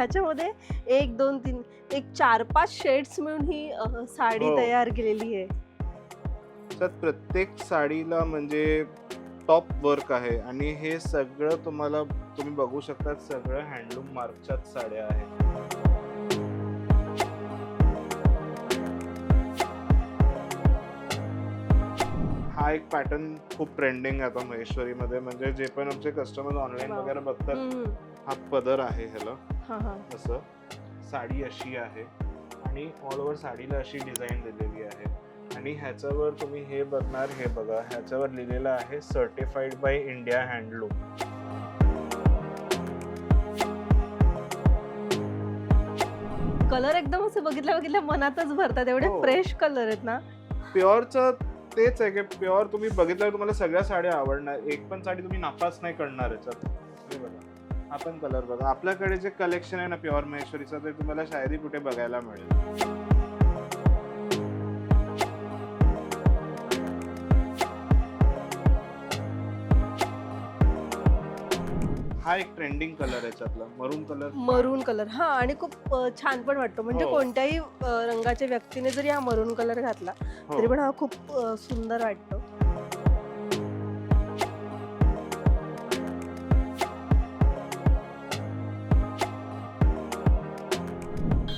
ह्याच्यामध्ये 1 2 3 एक 4-5 शेड्स मिळून ही साडी तयार केलेली आहे. तर प्रत्येक साडीला म्हणजे टॉप वर्क आहे आणि हे सगळं तुम्ही बघू शकता, सगळं हँडलूम मार्कच्याच साड्या आहेत. हा एक पॅटर्न खूप ट्रेंडिंग आहे आता महेश्वरीमध्ये. म्हणजे जे पण आमचे कस्टमर ऑनलाईन वगैरे बघतात, हा पदर आहे ह्याला. असं साडी अशी आहे आणि ऑल ओव्हर साडीला अशी डिझाईन दिलेली आहे. आणि ह्याच्यावर तुम्ही हे बघणार, हे बघा, ह्याच्यावर लिहिलेलं आहे certified by India handloom. Colour एकदम असे बघितल्या मनातच भरतात, एवढे फ्रेश कलर आहेत ना. प्युअरचं तेच आहे की प्युअर तुम्ही बघितल्यावर तुम्हाला सगळ्या साड्या आवडणार, एक पण साडी तुम्ही नापास नाही करणार याच्यात. हे बघा, हा पण कलर बघा. आपल्याकडे जे कलेक्शन आहे ना प्युअर महेश्वरीचं, ते तुम्हाला शायरी कुठे बघायला मिळेल. हा एक ट्रेंडिंग कलर आहे याच्यातला, मरून कलर. हा, आणि खूप छान पण वाटतो. म्हणजे कोणत्याही रंगाच्या व्यक्तीने जरी हा मरून कलर घातला तरी पण हा खूप सुंदर वाटतो.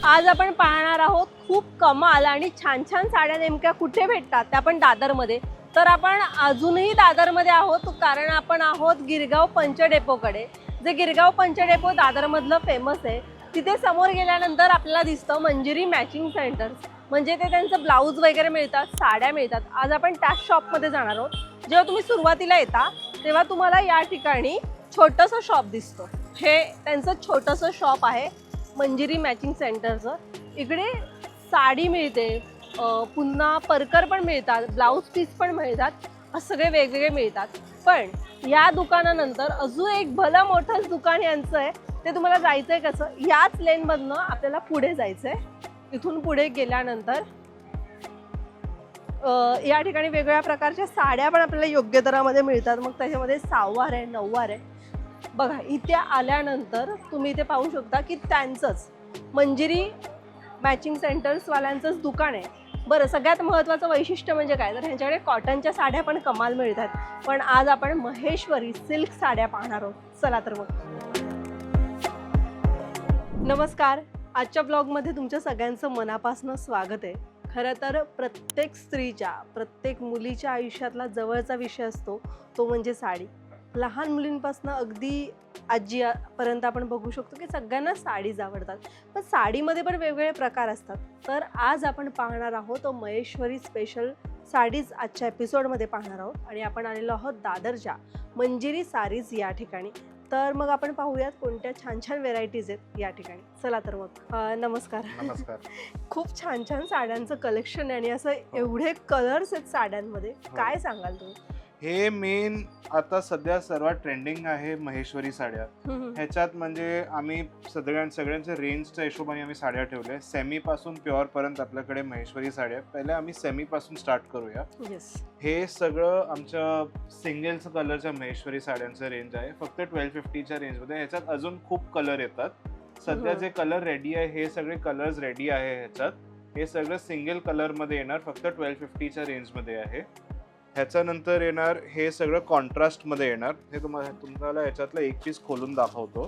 आज आपण पाहणार आहोत खूप कमाल आणि छान छान साड्या नेमक्या कुठे भेटतात, त्या पण दादरमध्ये. तर आपण अजूनही दादरमध्ये आहोत, कारण आपण आहोत गिरगाव पंच डेपोकडे. जे गिरगाव पंच डेपो दादरमधलं फेमस आहे, तिथे समोर गेल्यानंतर आपल्याला दिसतं मंजिरी मॅचिंग सेंटर्स. म्हणजे ते त्यांचं ब्लाऊज वगैरे मिळतात, साड्या मिळतात. आज आपण त्याच शॉपमध्ये जाणार आहोत. जेव्हा तुम्ही सुरुवातीला येता तेव्हा तुम्हाला या ठिकाणी छोटंसं शॉप दिसतं. हे त्यांचं छोटंसं शॉप आहे मंजिरी मॅचिंग सेंटरचं. इकडे साडी मिळते, पुन्हा परकर पण मिळतात, ब्लाऊज पीस पण मिळतात, असं सगळे वेगवेगळे मिळतात. पण या दुकानानंतर अजून एक भलं मोठंच दुकान यांचं आहे. ते तुम्हाला जायचंय कसं, याच लेनमधनं आपल्याला पुढे जायचंय. इथून पुढे गेल्यानंतर या ठिकाणी वेगवेगळ्या प्रकारच्या साड्या पण आपल्याला योग्य दरामध्ये मिळतात. मग त्याच्यामध्ये सहावार आहे, नऊवार आहे. बघा, इथे आल्यानंतर तुम्ही इथे पाहू शकता की त्यांचंच मंजिरी मॅचिंग सेंटर्सवाल्यांचंच दुकान आहे. बरं, सगळ्यात महत्त्वाचं वैशिष्ट्य म्हणजे काय, तर ह्यांच्याकडे कॉटनच्या साड्या पण कमाल मिळतात. पण आज आपण महेश्वरी सिल्क साड्या पाहणार आहोत. चला तर मग. नमस्कार, आजच्या ब्लॉगमध्ये तुमच्या सगळ्यांचं मनापासून स्वागत आहे. खरं तर प्रत्येक स्त्रीच्या, प्रत्येक मुलीच्या आयुष्यातला जवळचा विषय असतो तो म्हणजे साडी. लहान मुलींपासून अगदी आजीपर्यंत आपण बघू शकतो की सगळ्यांना साडीज आवडतात. पण साडीमध्ये पण वेगवेगळे प्रकार असतात. तर आज आपण पाहणार आहोत महेश्वरी स्पेशल साडीज आजच्या एपिसोडमध्ये पाहणार आहोत. आणि आपण आलेलो आहोत दादरच्या मंजिरी साडीज या ठिकाणी. तर मग आपण पाहूयात कोणत्या छान छान व्हेरायटीज आहेत या ठिकाणी. चला तर मग. नमस्कार. खूप छान छान साड्यांचं कलेक्शन आहे आणि असं एवढे कलर्स आहेत साड्यांमध्ये. काय सांगाल तुम्ही? हे मेन आता सध्या सर्वात ट्रेंडिंग आहे महेश्वरी साड्या. ह्याच्यात म्हणजे आम्ही सगळ्यांच्या रेंजच्या हिशोबाने आम्ही साड्या ठेवल्या. सेमी पासून प्युअर पर्यंत आपल्याकडे महेश्वरी साड्या. पहिले आम्ही सेमी पासून स्टार्ट करूया. हे सगळं आमच्या सिंगल कलरच्या महेश्वरी साड्यांचं रेंज आहे, फक्त 1250च्या रेंजमध्ये. ह्याच्यात अजून खूप कलर येतात. सध्या जे कलर रेडी आहे, हे सगळे कलर्स रेडी आहे ह्याच्यात. हे सगळं सिंगल कलरमध्ये येणार, फक्त 1250च्या रेंजमध्ये आहे. ह्याच्यानंतर येणार हे सगळं कॉन्ट्रास्टमध्ये येणार. हे तुम्हाला ह्याच्यातलं एक पीस खोलून दाखवतो.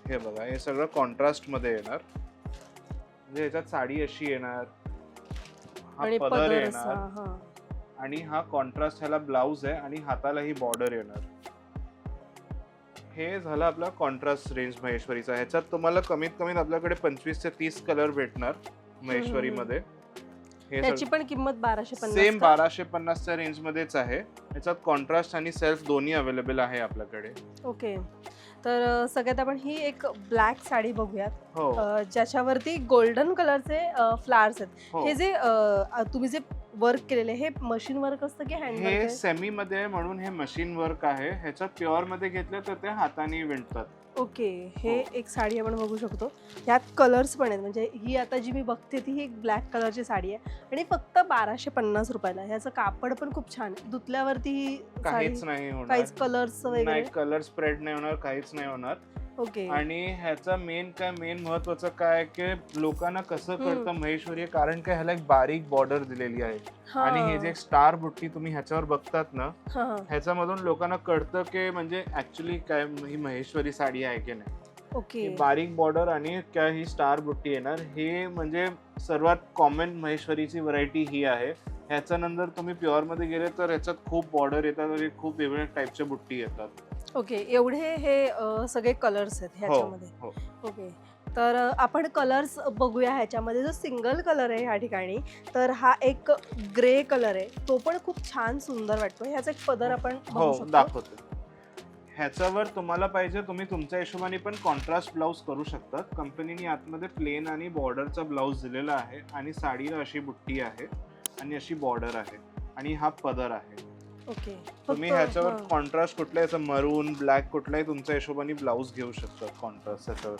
हे बघा, हे सगळं कॉन्ट्रास्टमध्ये येणार. म्हणजे ह्याच्यात साडी अशी येणार, हा पदर येणार आणि हा कॉन्ट्रास्ट, ह्याला ब्लाऊज आहे आणि हातालाही बॉर्डर येणार. हे झालं आपला कॉन्ट्रास्ट रेंज महेश्वरीचा. ह्याच्यात तुम्हाला कमीत कमी आपल्याकडे 25 ते 30 कलर भेटणार महेश्वरीमध्ये. त्याची पण किंमत 1250. सेम 1250च्या रेंज मध्येच आहे. याच्यात कॉन्ट्रास्ट आणि सेल्फ दोन्ही अवेलेबल आहे आपल्याकडे. ओके, तर सगळ्यात आपण ही एक ब्लॅक साडी बघूयात, ज्याच्यावरती गोल्डन कलरचे फ्लावर्स आहेत. हे जे तुम्ही जे वर्क केलेले, हे मशीन वर्क असतं की हँड वर्क? हे सेमी मध्ये आहे म्हणून हे मशीन वर्क आहे. ह्याच्यात प्युअर मध्ये घेतलं तर ते हाताने विणतात. ओके, हे एक साडी आपण बघू शकतो. यात कलर्स पण आहेत. म्हणजे ही आता जी मी बघते ती ही एक ब्लॅक कलरची साडी आहे आणि फक्त 1250 रुपयाला. ह्याचं कापड पण खूप छान आहे. धुतल्यावरती काहीच नाही होणार, काहीच कलर्स वगैरे नाही, कलर स्प्रेड नाही होणार, काहीच नाही होणार. ओके. आणि ह्याचा मेन महत्वाचं काय की लोकांना कसं कळतं महेश्वरी आहे, कारण काय ह्याला एक बारीक बॉर्डर दिलेली आहे. आणि हे जे स्टार बुट्टी तुम्ही ह्याच्यावर बघतात ना, ह्याच्यामधून लोकांना कळतं की म्हणजे ऍक्च्युली काय ही महेश्वरी साडी आहे की नाही. ओके. बारीक बॉर्डर आणि काय ही स्टार बुट्टी येणार, हे म्हणजे सर्वात कॉमन महेश्वरीची व्हरायटी ही आहे. ह्याच्यानंतर तुम्ही प्युअर मध्ये गेले तर ह्याच्यात खूप बॉर्डर येतात आणि खूप वेगवेगळ्या टाईपच्या बुट्टी येतात. ओके. एवढे हे सगळे कलर्स आहेत ह्याच्यामध्ये. ओके. तर आपण कलर्स बघूया ह्याच्यामध्ये. जो सिंगल कलर आहे ह्या ठिकाणी, तर हा एक ग्रे कलर आहे, तो पण खूप छान सुंदर वाटतो. ह्याचा एक पदर आपण बघू शकतो. दाखवतो. ह्याच्यावर तुम्हाला पाहिजे तुम्ही तुमच्या हिशोबाने पण कॉन्ट्रास्ट ब्लाउज करू शकतात. कंपनीने आतमध्ये प्लेन आणि बॉर्डरचा ब्लाउज दिलेला आहे आणि साडीला अशी बुट्टी आहे आणि अशी बॉर्डर आहे आणि हा पदर आहे. ओके. तुम्ही ह्याच्यावर कॉन्ट्रास्ट कुठलाही मरून ब्लॅक कुठलाही तुमच्या हिशोबाने ब्लाउज घेऊ शकतात कॉन्ट्रास्ट ह्याच्यावर.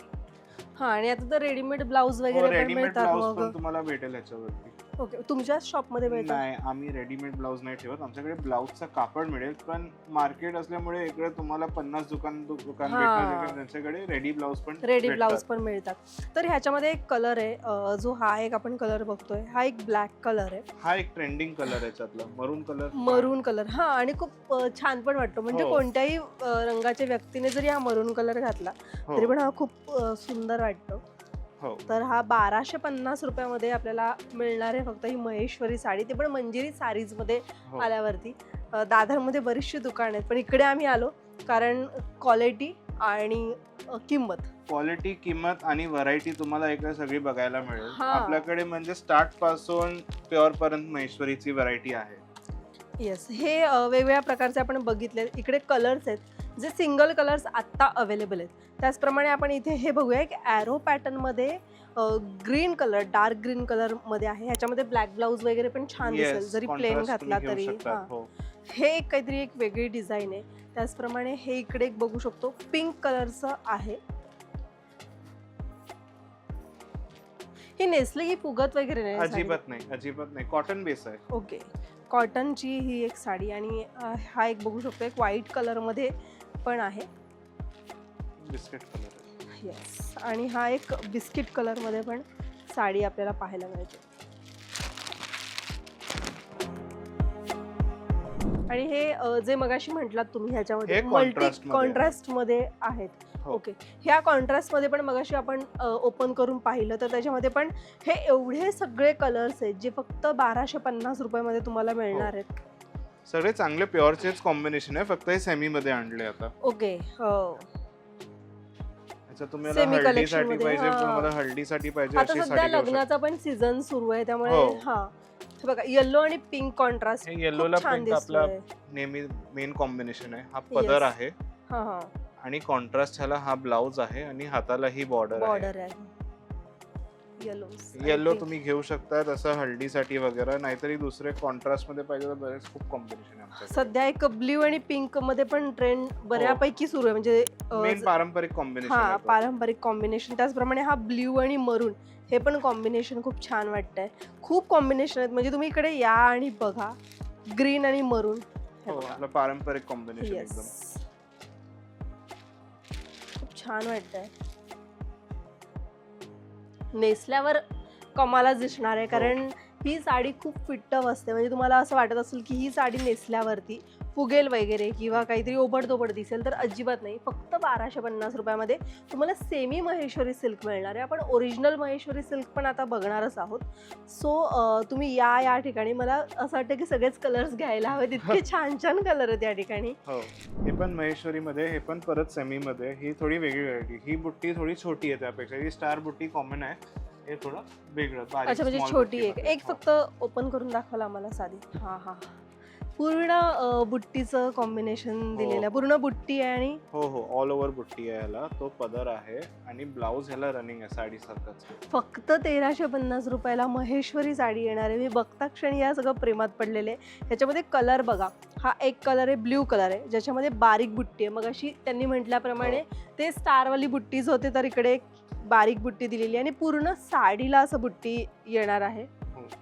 हा, आणि आता तर रेडीमेड ब्लाउज वगैरे पण रेडीमेड मिळतात. ब्लाउज पण तुम्हाला भेटेल ह्याच्यावरती. ओके. तुमच्या शॉप मध्ये मिळतात? नाही, आम्ही रेडीमेड ब्लाउज नाही ठेवत. आमच्याकडे ब्लाउजचा कापड मिळेल, पण मार्केट असल्यामुळे इकडे तुम्हाला 50 दुकान भेटणार त्यांच्याकडे रेडी ब्लाउज पण मिळतात. तर ह्याच्यामध्ये एक कलर आहे, जो हा एक आपण कलर बघतोय, हा एक ब्लॅक कलर आहे. हा एक ट्रेंडिंग कलर आहे याच्यातला, मरून कलर. हा, आणि खूप छान पण वाटतो. म्हणजे कोणत्याही रंगाच्या व्यक्तीने जरी हा मरून कलर घातला तरी पण हा खूप सुंदर वाटतो. तर हा 1250 रुपयामध्ये आपल्याला मिळणार आहे फक्त ही महेश्वरी साडी, ते पण मंजिरी सारीज मध्ये आल्यावरती. दादरमध्ये बरीचशी दुकान आहेत, पण इकडे आम्ही आलो कारण क्वालिटी किंमत आणि व्हरायटी तुम्हाला इकडे सगळी बघायला मिळेल. आपल्याकडे म्हणजे स्टार्ट पासून प्युअर पर्यंत महेश्वरीची व्हरायटी आहे. येस. हे वेगवेगळ्या प्रकारचे आपण बघितले. इकडे कलर्स आहेत जे सिंगल कलर्स आत्ता अवेलेबल आहेत. त्याचप्रमाणे आपण इथे हे बघूया की ॲरो पॅटर्न मध्ये green colour, dark green colour मध्ये आहे. ह्याच्यामध्ये ब्लॅक ब्लाउज वगैरे पण छान दिसेल जरी प्लेन घातला तरी. हे एक काहीतरी एक वेगळी डिझाईन आहे. त्याचप्रमाणे हे इकडे एक बघू शकतो, पिंक कलरचं आहे. ही नेसली ही फुगत वगैरे नाही? अजिबात नाही. कॉटन बेस आहे. ओके. कॉटनची ही एक साडी, आणि हा एक बघू शकतो एक व्हाईट कलर मध्ये पण आहे. Biscuit colour. येस. आणि हा एक बिस्किट कलर मध्ये पण साडी आपल्याला पाहायला मिळते. आणि हे जे मगाशी म्हटलात तुम्ही ह्याच्यामध्ये मल्टी कॉन्ट्रास्ट मध्ये आहेत. ओके. ह्या कॉन्ट्रास्ट मध्ये पण मगाशी आपण ओपन करून पाहिलं तर त्याच्यामध्ये पण हे एवढे सगळे कलर्स आहेत जे फक्त 1250 रुपयामध्ये तुम्हाला मिळणार आहेत. सगळे चांगले प्युअरचेच कॉम्बिनेशन आहे, फक्त हे सेमी मध्ये आणले आता. ओके. हो. तुम्हाला हळदीसाठी पाहिजे, तुम्हाला हळदीसाठी पाहिजे आता सध्या लग्नाचा पण सीझन सुरू आहे त्यामुळे हा बघा येलो आणि पिंक कॉन्ट्रास्ट. येलोला पिंक आपला नेहमी मेन कॉम्बिनेशन आहे. हा पदर आहे आणि कॉन्ट्रास्ट ह्याला हा ब्लाउज आहे आणि हाताला ही बॉर्डर आहे. येलो तुम्ही घेऊ शकता तसं हळदीसाठी वगैरे, नाहीतरी दुसरे कॉन्ट्रास्ट मध्ये पाहिजे तर बरेच खूप कॉम्बिनेशन आहे. सध्या एक ब्ल्यू आणि पिंक मध्ये पण ट्रेंड बऱ्यापैकी सुरू आहे. म्हणजे पारंपरिक कॉम्बिनेशन. त्याचप्रमाणे हा ब्ल्यू आणि मरून हे पण कॉम्बिनेशन खूप छान वाटतंय. खूप कॉम्बिनेशन आहेत. म्हणजे तुम्ही इकडे या आणि बघा, ग्रीन आणि मरून पारंपरिक कॉम्बिनेशन एकदम खूप छान वाटतंय. नेसल्यावर कमालच दिसणार आहे कारण ही साडी खूप फिट्ट बसते. म्हणजे तुम्हाला असं वाटत असेल की ही साडी नेसल्यावरती फुगेल वगैरे किंवा काहीतरी ओबडधोबड दिसेल, तर अजिबात नाही. फक्त 1250 रुपयामध्ये तुम्हाला सेमी महेश्वरी सिल्क मिळणार आहे. आपण ओरिजिनल महेश्वरी सिल्क पण आता बघणारच आहोत. सो तुम्ही या ठिकाणी. मला असं वाटतं की सगळेच कलर्स घ्यायला हवेत, इतके छान छान कलर आहेत या ठिकाणी. हे पण महेश्वरी मध्ये, हे पण परत सेमी मध्ये. ही थोडी वेगळी व्हरायटी. ही बुट्टी थोडी छोटी आहे त्यापेक्षा. ही स्टार बुट्टी कॉमन आहे, हे थोडं वेगळं. अच्छा, म्हणजे छोटी एक फक्त ओपन करून दाखवला आम्हाला साधी. पूर्ण बुट्टीचं कॉम्बिनेशन दिलेलं, पूर्ण बुट्टी आहे. आणि ऑल ओव्हर बुट्टी आहे. ह्याला तो पदर आहे आणि ब्लाउज ह्याला रनिंग आहे साडीसारखाच. फक्त 1350 रुपयाला महेश्वरी साडी येणार आहे. मी बघता क्षणी या सगळं प्रेमात पडलेले. ह्याच्यामध्ये कलर बघा, हा एक कलर आहे ब्ल्यू कलर आहे ज्याच्यामध्ये बारीक बुट्टी आहे. मग अशी त्यांनी म्हटल्याप्रमाणे ते स्टारवाली बुट्टीज होते, तर इकडे बारीक बुट्टी दिलेली आणि पूर्ण साडीला असं बुट्टी येणार आहे.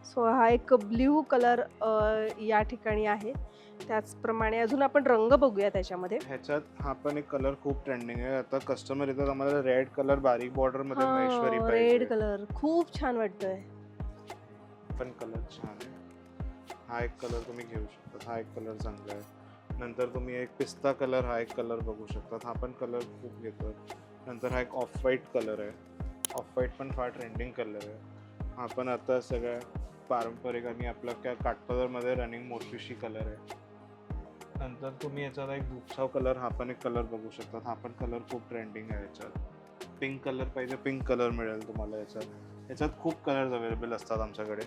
सो हा एक ब्ल्यू कलर या ठिकाणी आहे. त्याचप्रमाणे अजून आपण रंग बघूया त्याच्यामध्ये. ह्याच्यात हा पण एक कलर खूप ट्रेंडिंग आहे. आता कस्टमर येतात आम्हाला रेड कलर बारीक बॉर्डर मध्ये महेश्वरी पाहिजे. रेड कलर खूप छान वाटतोय. पण कलर छान आहे. हा एक कलर तुम्ही घेऊ शकता. हा एक कलर चांगला आहे. नंतर तुम्ही एक पिस्ता कलर हा एक कलर बघू शकता. हा पण कलर खूप घेतात. नंतर हा एक ऑफ व्हाईट कलर आहे. ऑफ व्हाईट पण फार ट्रेंडिंग कलर आहे. हा पण आता सगळ्या पारंपरिक आणि आपल्या काठपदरमध्ये रनिंग मोरपिशी कलर आहे. नंतर तुम्ही याच्यात एक दुपछाव कलर हा पण एक कलर बघू शकता. हा पण कलर खूप ट्रेंडिंग आहे. याच्यात पिंक कलर पाहिजे पिंक कलर मिळेल तुम्हाला. याच्यात खूप कलर्स अवेलेबल असतात आमच्याकडे.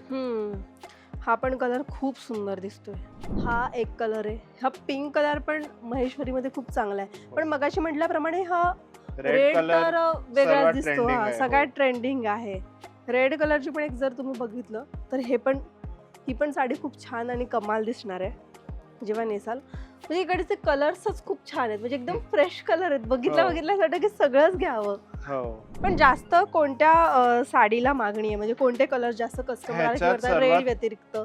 हा पण कलर खूप सुंदर दिसतोय. हा एक कलर आहे. हा पिंक कलर पण महेश्वरीमध्ये खूप चांगला आहे. पण मगाशी म्हटल्याप्रमाणे हा रेड तर वेगळाच दिसतो. हा सगळ्यात ट्रेंडिंग आहे. रेड कलरची पण एक जर तुम्ही बघितलं तर ही पण साडी खूप छान आणि कमाल दिसणार आहे जेव्हा नेसाल. म्हणजे इकडचे कलर्सच खूप छान आहेत. म्हणजे एकदम फ्रेश कलर आहेत. बघितल्यासाठी की सगळंच घ्यावं. पण जास्त कोणत्या साडीला मागणी आहे? म्हणजे कोणते कलर जास्त कस्टमर करतात रेड व्यतिरिक्त?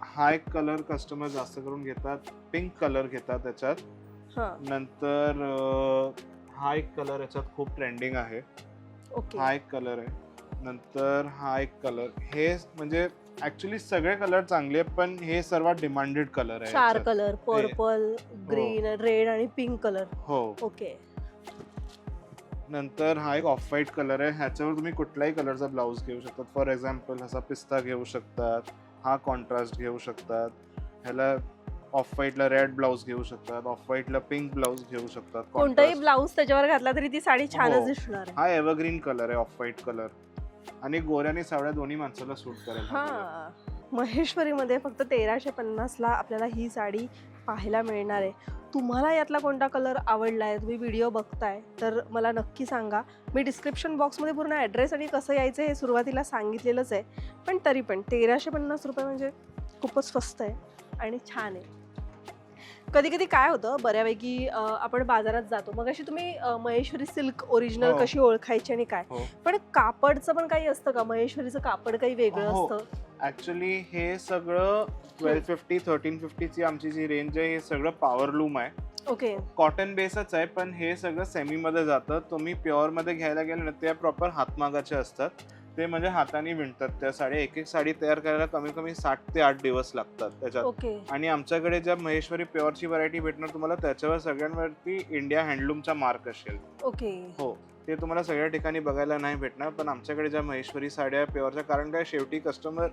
हा एक कलर कस्टमर जास्त करून घेतात. पिंक कलर घेतात त्याच्यात. नंतर हा एक कलर याच्यात खूप ट्रेंडिंग आहे. हा एक कलर आहे. नंतर हा एक कलर. हे म्हणजे ऍक्च्युली सगळे कलर चांगले पण हे सर्वात डिमांडेड कलर आहे. 4 कलर पर्पल, ग्रीन, रेड आणि पिंक कलर. हो. ओके. नंतर हा एक ऑफ व्हाईट कलर आहे. ह्याच्यावर तुम्ही कुठल्याही कलरचा ब्लाउज घेऊ शकतात. फॉर एक्झाम्पल असा पिस्ता घेऊ शकतात. हा कॉन्ट्रास्ट घेऊ शकतात. ह्याला ऑफ व्हाईटला रेड ब्लाउज घेऊ शकतात. ऑफ व्हाईटला पिंक ब्लाउज घेऊ शकतात. कोणताही ब्लाउज त्याच्यावर घातला तरी ती साडी छानच दिसणार. हा एव्हरग्रीन कलर आहे ऑफ व्हाईट कलर आणि गोऱ्या आणि सावळ्या दोन्ही माणसाला सूट करेल. हा महेश्वरीमध्ये फक्त 1350ला आपल्याला ही साडी पाहायला मिळणार आहे. तुम्हाला यातला कोणता कलर आवडलाय? तुम्ही व्हिडिओ बघताय तर मला नक्की सांगा. मी डिस्क्रिप्शन बॉक्समध्ये पूर्ण ॲड्रेस आणि कसं यायचं हे सुरुवातीला सांगितलेलंच आहे. पण तरी पण 1350 रुपये म्हणजे खूपच स्वस्त आहे आणि छान आहे. कधी कधी काय होतं बऱ्यापैकी आपण बाजारात जातो. मग अशी तुम्ही महेश्वरी सिल्क ओरिजिनल कशी ओळखायची आणि काय, पण कापडचं पण काही असतं का? महेश्वरीचं कापड काही वेगळं असतं? ऍक्च्युली हे सगळं 1250 1350 ची आमची जी रेंज आहे हे सगळं पॉवर लूम आहे. ओके. कॉटन बेसच आहे पण हे सगळं सेमी मध्ये जातं. तुम्ही प्युअर मध्ये घ्यायला गेले ना ते प्रॉपर हातमागाचे असतात. ते म्हणजे हाताने विणतात त्या साड्या. एक एक साडी तयार करायला कमी कमी 7 ते 8 दिवस लागतात त्याच्यात. आणि आमच्याकडे ज्या महेश्वरी प्युअरची व्हरायटी भेटणार तुम्हाला त्याच्यावर सगळ्यांवरती इंडिया हँडलूमचा मार्क असेल. ओके. हो, ते तुम्हाला सगळ्या ठिकाणी बघायला नाही भेटणार. पण आमच्याकडे ज्या महेश्वरी साड्या प्युअरच्या, कारण काय शेवटी कस्टमर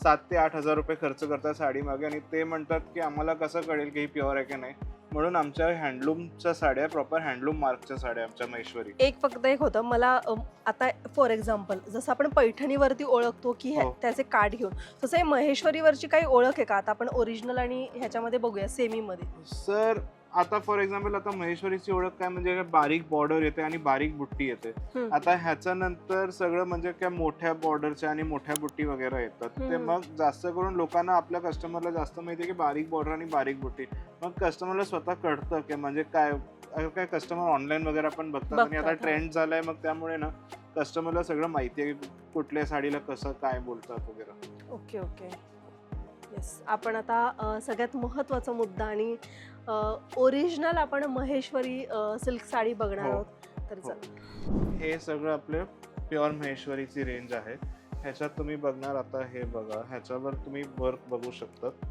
7 ते 8 हजार रुपये खर्च करतात साडी मागे आणि ते म्हणतात की आम्हाला कसं कळेल की ही प्युअर आहे की नाही. म्हणून आमच्या हँडलूमच्या साड्या प्रॉपर हँडलूम मार्कच्या साड्या आमच्या महेश्वरी. फक्त एक होतं मला आता फॉर एक्झाम्पल जसं आपण पैठणीवरती ओळखतो की त्याचे कार्ड घेऊन, तसं महेश्वरीवरची काही ओळख आहे का? आता आपण ओरिजिनल आणि ह्याच्यामध्ये बघूया सेमी मध्ये. सर आता फॉर एक्झाम्पल आता महेश्वरीची ओळख काय म्हणजे बारीक बॉर्डर येते आणि बारीक बुट्टी येते. आता ह्याच्या नंतर सगळं म्हणजे काय मोठ्या बॉर्डरच्या आणि मोठ्या बुट्टी वगैरे येतात. ते मग जास्त करून लोकांना आपल्या कस्टमरला जास्त माहिती आहे की बारीक बॉर्डर आणि बारीक बुट्टी. मग कस्टमरला स्वतः कळतं की म्हणजे काय कस्टमर ऑनलाईन वगैरे पण बघतात आणि आता ट्रेंड झालाय मग त्यामुळे ना कस्टमरला सगळं माहिती आहे की कुठल्या साडीला कसं काय बोलतात वगैरे. Okay okay. येस, आपण आता सगळ्यात महत्त्वाचा मुद्दा आणि ओरिजिनल आपण महेश्वरी सिल्क साडी बघणार आहोत. तर हे सगळं आपले प्युअर महेश्वरीची रेंज आहे. ह्याच्यात तुम्ही बघणार आता हे बघा, ह्याच्यावर तुम्ही वर्क बघू शकतात.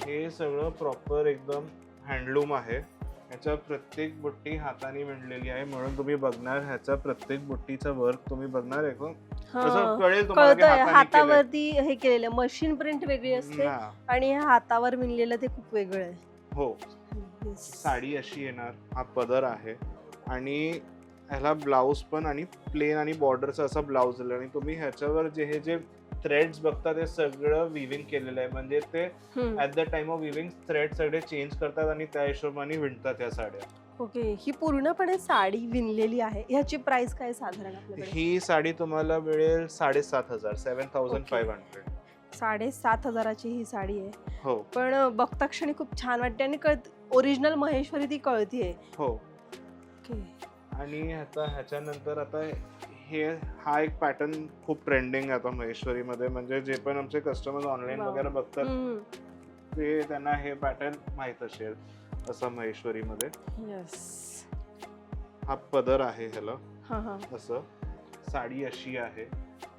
हे सगळं प्रॉपर एकदम हँडलूम आहे. ह्याच्या प्रत्येक बुट्टी हाताने विणलेली आहे म्हणून तुम्ही बघणार ह्याच्या प्रत्येक बुट्टीचं वर्क तुम्ही बघणार आहे कळेल तुम्हाला हातावरती हे केलेलं. मशीन प्रिंट वेगळी असते आणि हातावर विणलेलं ते खूप वेगळं आहे. हो, साडी अशी येणार. हा पदर आहे आणि ह्याला ब्लाउज पण आणि प्लेन आणि बॉर्डरचा असा ब्लाउज आला आणि तुम्ही ह्याच्यावर जे थ्रेड्स बघता ते सगळं विविंग केलेलं आहे. म्हणजे ते at the time of viewing thread सगळे चेंज करतात आणि त्या हिशोबाने विणतात या साड्या. ओके. ही पूर्णपणे साडी विणलेली आहे. ह्याची प्राइस काय साधारण आपल्याकडे? ही साडी तुम्हाला मिळेल 7,500 7,500. 7,500ची ही साडी आहे. हो, पण बघता क्षणी खूप छान वाटते आणि ओरिजिनल महेश्वरी ती कळतीये. हो. आणि ह्याच्यानंतर आता हा एक पॅटर्न खूप ट्रेंडिंग आहे आता महेश्वरीमध्ये. म्हणजे जे पण आमचे कस्टमर्स ऑनलाईन Wow. वगैरे बघतात ते त्यांना हे पॅटर्न माहित असेल. असं महेश्वरीमध्ये येस. हा पदर आहे ह्याला. हा. असं साडी अशी आहे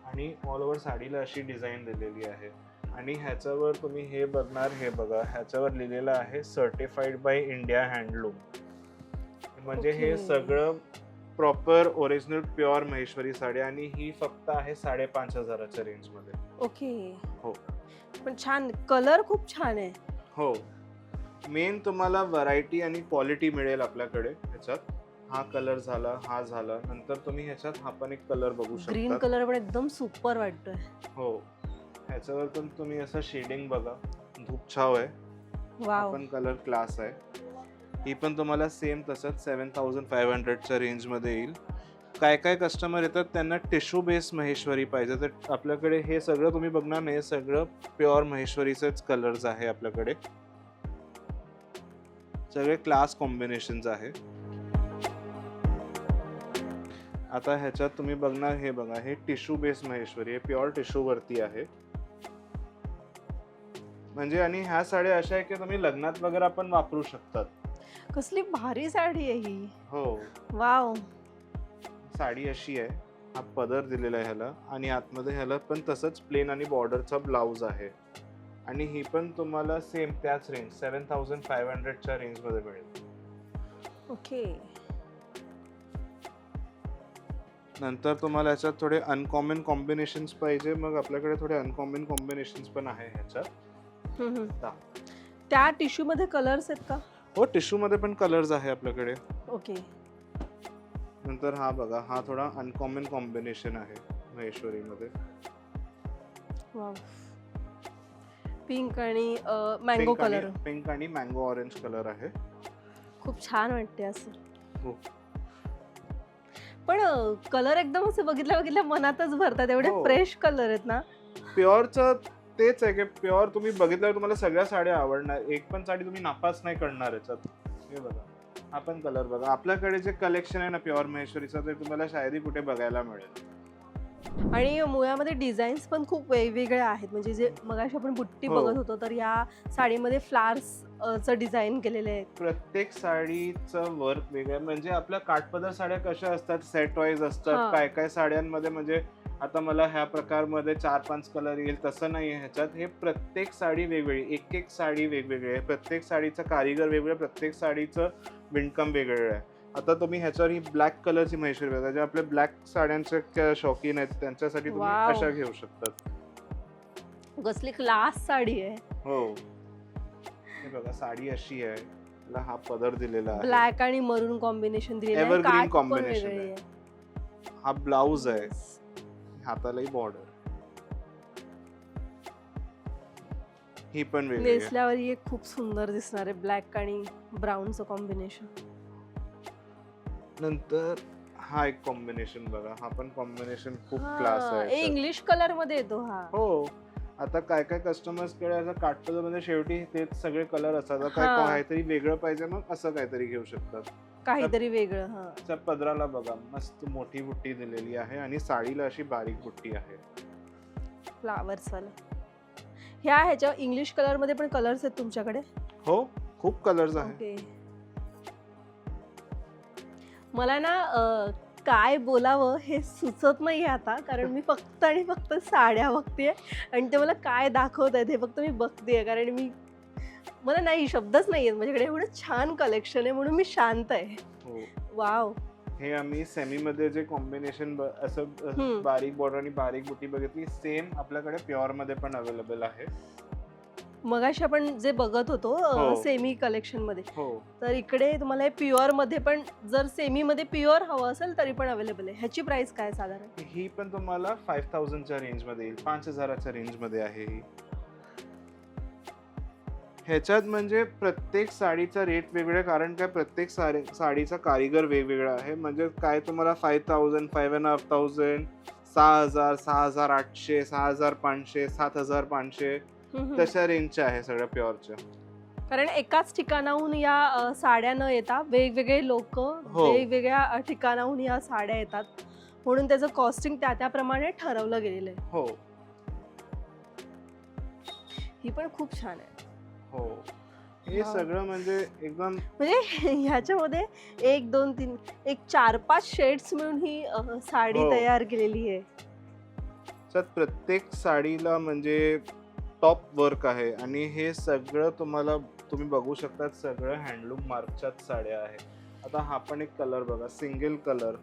आणि ऑल ओव्हर साडीला अशी डिझाईन दिलेली आहे. आणि ह्याच्यावर तुम्ही हे बघणार, हे बघा, ह्याच्यावर लिहिलेलं आहे सर्टिफाईड बाय इंडिया हँडलूम. म्हणजे हे Okay. सगळं proper original pure Maheshwari sari आणि ही फक्त आहे 5,500च्या रेंज मध्ये. ओके. हो. पण छान, कलर खूप छान आहे. हो, मेन तुम्हाला व्हरायटी आणि क्वालिटी मिळेल आपल्याकडे ह्याच्यात. हा कलर झाला, हा झाला, नंतर तुम्ही ह्याच्यात हा पण एक कलर बघू ग्रीन शकता. कलर पण एकदम सुपर वाटतोय. हो, ह्याच्यावर पण तुम्ही असं शेडिंग बघा, धूप छाव आहे. वाव. पण कलर क्लास आहे. ही पण तुम्हाला सेम तसंच 7,500च्या रेंज मध्ये येईल. काय काय कस्टमर येतात त्यांना टिश्यू बेस महेश्वरी पाहिजे, तर आपल्याकडे हे सगळं तुम्ही बघणार नाही, सगळं प्युअर महेश्वरीचेच कलर्स आहे आपल्याकडे. सगळे क्लास कॉम्बिनेशन्स आहे. आता ह्याच्यात तुम्ही बघणार, हे बघा, हे टिश्यू बेस महेश्वरी, हे प्युअर टिश्यू वरती आहे. म्हणजे आणि ह्या साड्या अशा आहे की तुम्ही लग्नात वगैरे आपण वापरू शकतात. कसली भारी साडी आहे ही. हो, वाव. साडी अशी आहे. हा पदर दिलेला आहे ह्याला आणि आतमध्ये ह्याला पण तसंच प्लेन आणि बॉर्डरचा ब्लाउज आहे. आणि ही पण तुम्हाला सेम त्याच रेंज 7,500च्या रेंज मध्ये मिळेल. ओके. नंतर तुम्हाला ह्याच्यात थोडे अनकॉमन कॉम्बिनेशन्स पाहिजे, मग आपल्याकडे थोडे अनकॉमन कॉम्बिनेशन्स पण आहे ह्याच्यात. त्या टिश्यू मध्ये कलर्स आहेत का? हो, टिश्यू मध्ये पण कलर्स आहे आपल्याकडे. ओके. नंतर हा बघा, हा थोडा अनकॉमन कॉम्बिनेशन आहे महेश्वरीमध्ये. वाव. पिंक आणि मँगो कलर. पिंक आणि मँगो ऑरेंज कलर आहे. खूप छान वाटते असं. हो. पण कलर एकदम असं बघितल्या मनातच भरतात, एवढे हो. फ्रेश कलर आहेत ना. प्युअरचं तेच आहे की प्युअर तुम्ही बघितल्यावर तुम्हाला सगळ्या साड्या आवडणार, एक पण साडी तुम्ही नापास नाही करणार याच्यात. हे बघा, हा पण कलर बघा. आपल्याकडे जे कलेक्शन आहे ना प्युअर महेश्वरीचं, ते तुम्हाला शायद कुठे बघायला मिळेल. आणि मुळामध्ये डिझाईन्स पण खूप वेगवेगळ्या आहेत. म्हणजे जे मगाशी आपण बुट्टी हो. बघत होतो, तर या साडीमध्ये फ्लावर्स चं डिझाईन केलेले आहेत. प्रत्येक साडीचं वर्क वेगळं. म्हणजे आपल्या काठपदर साड्या कशा असतात, सेट वाईज हा. असतात. काय काय साड्यांमध्ये म्हणजे आता मला ह्या प्रकारमध्ये 4-5 कलर येईल तसं नाही आहे ह्याच्यात. हे प्रत्येक साडी वेगवेगळी, एक एक साडी वेगवेगळी आहे. प्रत्येक साडीचा कारिगर वेगळं, प्रत्येक साडीचं विणकाम वेगवेगळं आहे. आता तुम्ही ह्याच्यावर ही ब्लॅक कलरची महेश्वरी बघा, जे आपल्या ब्लॅक साड्यांचे शौकीन आहेत त्यांच्यासाठी तुम्ही वाव. अशा घेऊ शकतात. कसली क्लास साडी आहे. हो, हे बघा, साडी अशी आहे, त्याला हा पदर दिलेला आहे. ब्लॅक आणि मरून कॉम्बिनेशन दिलेलं आहे. Evergreen काठ पण combination वेगळी आहे. आहे. हा ब्लाउज आहे, हातालाही बॉर्डर. ही पण वेगळी आहे. नेसल्यावर ही एक खूप सुंदर दिसणार आहे, ब्लॅक आणि ब्राऊनचं कॉम्बिनेशन. नंतर हा एक कॉम्बिनेशन बघा, हा पण कॉम्बिनेशन खूप क्लास आहे याच्यात. इंग्लिश कलर मध्ये येतो हा. हो, आता काय काय कस्टमर्स कडे असं काठपदर मध्ये शेवटी तेच सगळे कलर असतात. काय हा. काहीतरी वेगळं पाहिजे, मग असं काहीतरी घेऊ शकतात. काहीतरी वेगळं. हा. त्या पदराला बघा, मस्त मोठी बुट्टी दिलेली आहे आणि साडीला अशी बारीक बुट्टी आहे. फ्लावर्स वाला. ह्याच्या इंग्लिश कलर मध्ये पण कलर्स आहेत तुमच्याकडे? हो, खूप कलर्स आहे. ओके. मला ना काय बोलावं हे सुचत नाही आता, कारण मी फक्त आणि फक्त साड्या बघतेय आणि ते मला काय दाखवत आहेत हे फक्त मी बघतेय, कारण मला नाही, शब्दच नाही आहेत माझ्याकडे. एवढं छान कलेक्शन आहे म्हणून मी शांत आहे. हो, वाव. हे आम्ही सेमी मध्ये जे कॉम्बिनेशन असं बारीक बॉर्डर आणि बारीक बुटी बघितली, सेम आपल्याकडे प्युअर मध्ये पण अवेलेबल आहे. मगाशी आपण जे बघत होतो हो. सेमी कलेक्शन मध्ये, हो, तर इकडे तुम्हाला प्युअर मध्ये पण, जर सेमी मध्ये प्युअर हवं असेल तरी पण अवेलेबल आहे. ह्याची प्राइस काय साधारण? ही पण तुम्हाला 5,000च्या रेंज मध्ये येईल, 5,000च्या रेंज मध्ये आहे ही. ह्याच्यात म्हणजे प्रत्येक साडीचा रेट वेगळा, कारण काय प्रत्येक साडीचा कारिगर वेगवेगळा आहे. म्हणजे काय तुम्हाला 5,000, 5,500, 6,000, 6,800, 6,500, 7,500 तशा रेंजच्या आहे सगळ्या प्युअरच्या. कारण एकाच ठिकाणाहून या साड्या न येता वेगवेगळे लोक हो. वेगवेगळ्या ठिकाणाहून या साड्या येतात. म्हणून त्याचं कॉस्टिंग त्याप्रमाणे ठरवलं गेलेलं आहे. हो ही पण खूप छान आहे. हो, हे सगळं म्हणजे एकदम म्हणजे ह्याच्यामध्ये 1 2 3 एक 4-5 शेड्स मिळून ही साडी तयार केलेली आहे. त्यात प्रत्येक साडीला म्हणजे टॉप वर्क आहे आणि हे सगळं तुम्ही बघू शकता, सगळं हँडलूम मार्कच्याच साड्या आहे. आता हा पण एक कलर बघा, सिंगल कलर.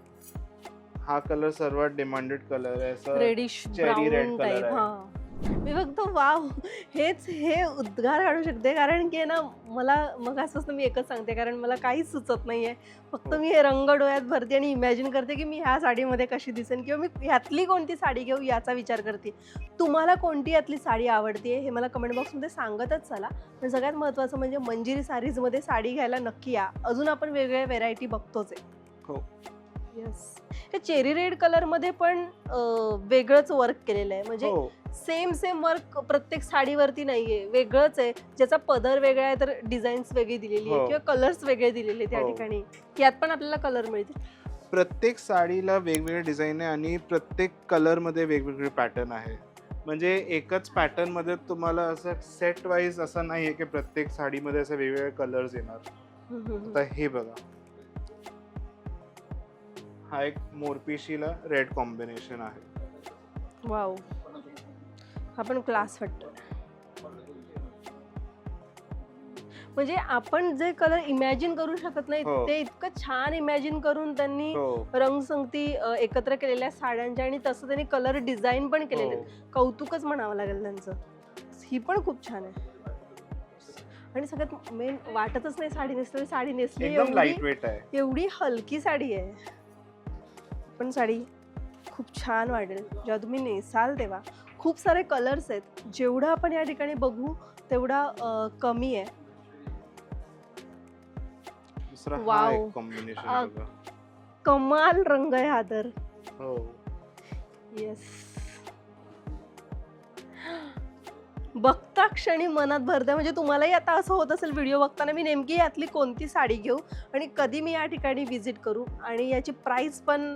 हा कलर सर्वात डिमांडेड कलर आहे, reddish cherry red brown colour type. आहे. मी फक्त वाव हे उद्गार काढू शकते, कारण की ना मला मगासपासून मी एकच सांगते, कारण मला काहीच सुचत नाहीये. फक्त मी हे रंग डोळ्यात भरते आणि इमॅजिन करते की मी ह्या साडीमध्ये कशी दिसेन किंवा मी ह्यातली कोणती साडी घेऊ याचा विचार करते. तुम्हाला कोणती यातली साडी आवडते हे मला कमेंट बॉक्समध्ये सांगतच चला. पण सगळ्यात महत्त्वाचं म्हणजे मंजिरी साडीजमध्ये साडी घ्यायला नक्की या. अजून आपण वेगवेगळ्या व्हेरायटी बघतोच आहे. हो येस, हे चेरी रेड कलरमध्ये पण वेगळंच वर्क केलेलं आहे. म्हणजे सेम वर्क प्रत्येक साडीवरती नाहीये, वेगळंच आहे. ज्याचा पदर वेगळा आहे तर डिझाईन्स वेगळी दिलेली आहे किंवा कलर्स वेगळे दिलेले त्या ठिकाणी. यात पण आपल्याला कलर मिळतील. प्रत्येक साडीला वेगवेगळे डिझाईन आहे आणि प्रत्येक कलर मध्ये वेगवेगळे पॅटर्न आहे. म्हणजे एकच पॅटर्न मध्ये तुम्हाला असं सेट वाईज असं नाहीये की प्रत्येक साडीमध्ये असे वेगवेगळे कलर्स येणार. आता हे बघा, हा एक मोरपिशीला रेड कॉम्बिनेशन आहे. वाव, हा पण क्लास वाटतो. म्हणजे आपण जे कलर इमॅजिन करू शकत नाही ते इतकं छान इमॅजिन करून त्यांनी रंगसंगती एकत्र केलेल्या साड्यांच्या, आणि तसं त्यांनी कलर डिझाईन पण केलेले. कौतुकच म्हणावं लागेल त्यांचं. ही पण खूप छान आहे आणि सगळ्यात मेन वाटतच नाही साडी नेसली. साडी नेसली एकदम लाईट वेट आहे, एवढी हलकी साडी आहे. पण साडी खूप छान वाटेल जेव्हा तुम्ही नेसाल तेव्हा. खूप सारे कलर्स आहेत, जेवढं आपण या ठिकाणी बघू तेवढा कमी आहे. वाव, कॉम्बिनेशन कमाल रंग आहे हा तर. हो येस, बघता क्षणी मनात भरतं. म्हणजे तुम्हालाही आता असं होत असेल व्हिडिओ बघताना मी नेमकी यातली कोणती साडी घेऊ आणि कधी मी या ठिकाणी व्हिजिट करू. आणि याची प्राइस पण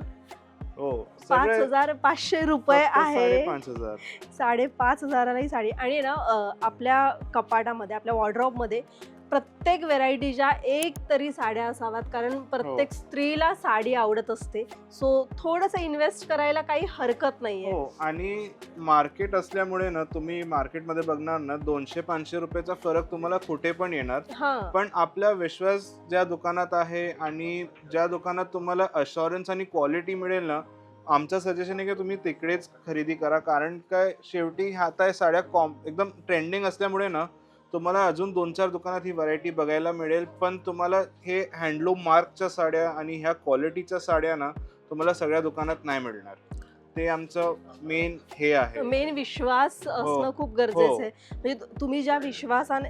5,500 रुपये आहे. 5,500 ही साडी. आणि ना आपल्या कपाटामध्ये, आपल्या वॉर्डरोबमध्ये प्रत्येक व्हेरायटीच्या एक तरी साड्या असाव्यात, कारण प्रत्येक स्त्रीला साडी आवडत असते. सो थोडंसं इन्व्हेस्ट करायला काही हरकत नाहीये. आणि मार्केट असल्यामुळे ना, तुम्ही मार्केटमध्ये बघणार ना 200-500 रुपयाचा फरक तुम्हाला कुठे पण येणार. पण आपला विश्वास ज्या दुकानात आहे आणि ज्या दुकानात तुम्हाला अश्युरन्स आणि क्वालिटी मिळेल ना, आमचं सजेशन आहे की तुम्ही तिकडेच खरेदी करा. कारण काय, शेवटी आता साड्या एकदम ट्रेंडिंग असल्यामुळे ना तुम्हाला अजून 2-4 दुकानात ही व्हरायटी बघायला मिळेल. पण तुम्हाला हे हँडलूम मार्कच्या साड्या आणि ह्या क्वालिटीच्या साड्या ना तुम्हाला सगळ्या दुकानात नाही मिळणार. ते आमचं मेन हे आहे. मेन विश्वास असणं खूप गरजेचं आहे. म्हणजे तुम्ही ज्या विश्वासाने,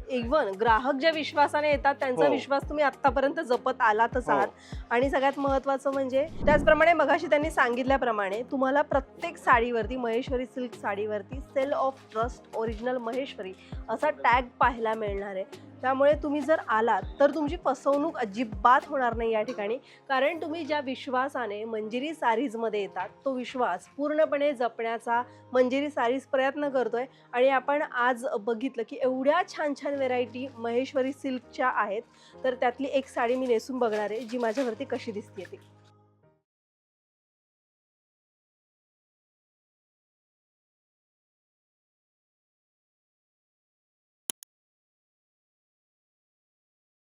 इव्हन ग्राहक ज्या विश्वासाने येतात त्यांचा विश्वास तुम्ही आतापर्यंत जपत आलातच आहात. आणि सगळ्यात महत्त्वाचं म्हणजे त्याचप्रमाणे मगाशी त्यांनी सांगितल्याप्रमाणे तुम्हाला प्रत्येक साडीवरती, महेश्वरी सिल्क साडीवरती sale off trust original Maheshwari असा टॅग पाहायला मिळणार आहे. त्यामुळे तुम्ही जर आलात तर तुमची फसवणूक अजिबात होणार नाही या ठिकाणी. कारण तुम्ही ज्या विश्वासाने मंजिरी सारीजमध्ये येतात तो विश्वास पूर्णपणे जपण्याचा मंजिरी सारीज प्रयत्न करतोय. आणि आपण आज बघितलं की एवढ्या छान छान व्हेरायटी महेश्वरी सिल्कच्या आहेत. तर त्यातली एक साडी मी नेसून बघणार आहे जी माझ्यावरती कशी दिसते ती.